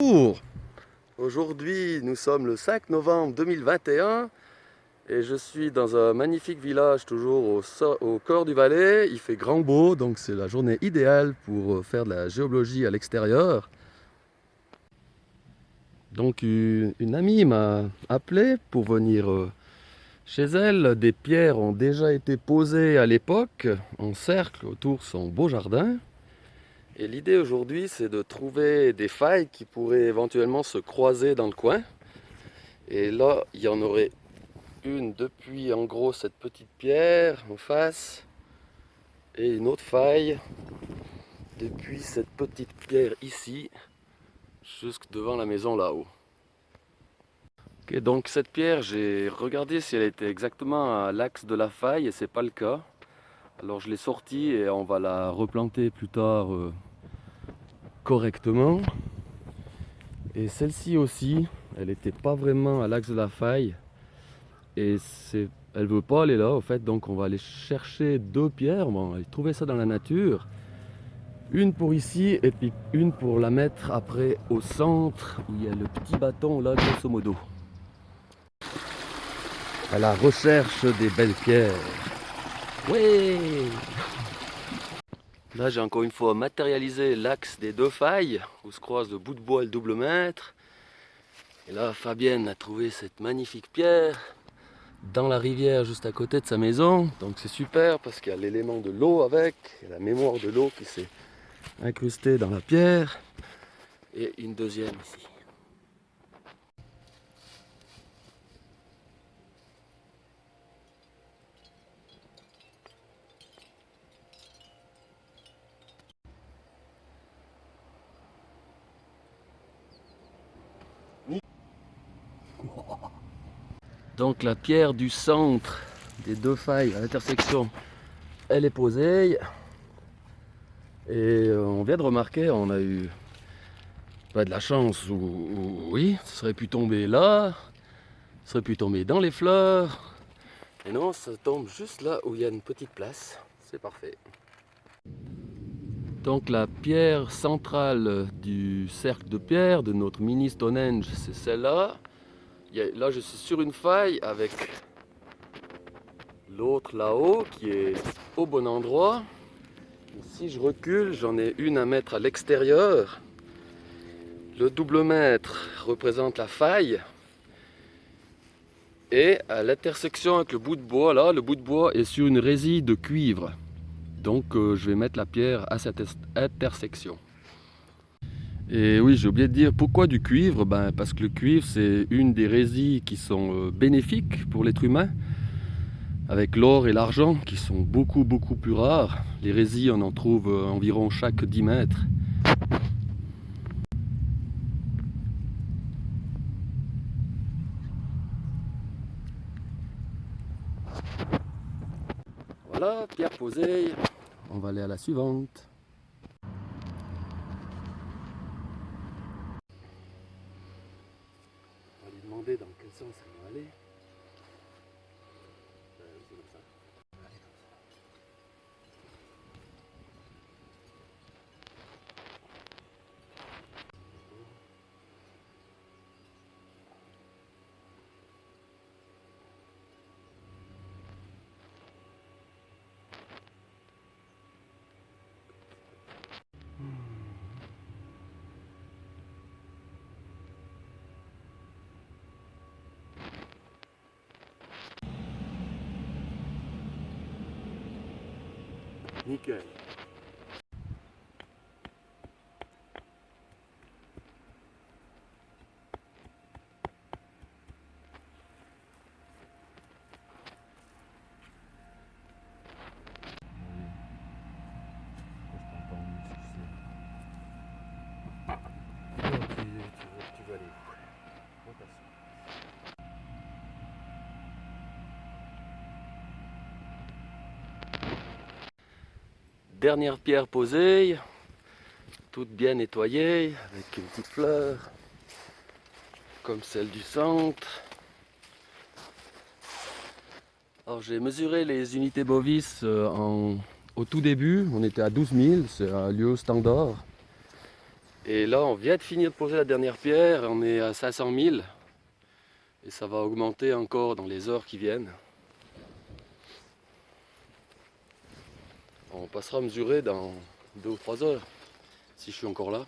Bonjour. Aujourd'hui, nous sommes le 5 novembre 2021 et je suis dans un magnifique village toujours au cœur du Valais. Il fait grand beau, donc c'est la journée idéale pour faire de la géologie à l'extérieur. Donc une amie m'a appelé pour venir chez elle. Des pierres ont déjà été posées à l'époque en cercle autour de son beau jardin. Et l'idée aujourd'hui, c'est de trouver des failles qui pourraient éventuellement se croiser dans le coin. Et là, il y en aurait une depuis en gros cette petite pierre en face et une autre faille depuis cette petite pierre ici jusque devant la maison là-haut. Ok, donc cette pierre, j'ai regardé si elle était exactement à l'axe de la faille et c'est pas le cas. Alors je l'ai sortie et on va la replanter plus tard correctement. Et celle-ci aussi, elle n'était pas vraiment à l'axe de la faille. Et elle veut pas aller là, en fait, donc on va aller chercher deux pierres. Bon, on va aller trouver ça dans la nature. Une pour ici et puis une pour la mettre après au centre où il y a le petit bâton là, grosso modo. À la recherche des belles pierres. Ouais! Là, j'ai encore une fois matérialisé l'axe des deux failles où se croisent le bout de bois et le double mètre. Et là, Fabienne a trouvé cette magnifique pierre dans la rivière juste à côté de sa maison. Donc c'est super parce qu'il y a l'élément de l'eau avec, la mémoire de l'eau qui s'est incrustée dans la pierre. Et une deuxième ici. Donc la pierre du centre des deux failles à l'intersection, elle est posée. Et on vient de remarquer, on a eu pas de la chance, oui, ça serait pu tomber là, ça serait pu tomber dans les fleurs. Et non, ça tombe juste là où il y a une petite place. C'est parfait. Donc la pierre centrale du cercle de pierre de notre mini Stonehenge, c'est celle-là. Là, je suis sur une faille avec l'autre là-haut qui est au bon endroit. Et si je recule, j'en ai une à mettre à l'extérieur. Le double mètre représente la faille. Et à l'intersection avec le bout de bois, là, le bout de bois est sur une résille de cuivre. Donc je vais mettre la pierre à cette intersection. Et oui, j'ai oublié de dire pourquoi du cuivre. Parce que le cuivre, c'est une des résilles qui sont bénéfiques pour l'être humain, avec l'or et l'argent qui sont beaucoup plus rares. Les résilles, on en trouve environ chaque 10 mètres. Voilà, pierre posée. On va aller à la suivante. On va lui demander dans quel sens elle va aller. C'est comme ça. Allez, comme ça. Nickel. Tu veux aller où? Repasse. Dernière pierre posée, toute bien nettoyée, avec une petite fleur, comme celle du centre. Alors j'ai mesuré les unités bovis au tout début, on était à 12 000, c'est un lieu standard. Et là, on vient de finir de poser la dernière pierre, on est à 500 000 et ça va augmenter encore dans les heures qui viennent. On passera à mesurer dans 2 ou 3 heures, si je suis encore là.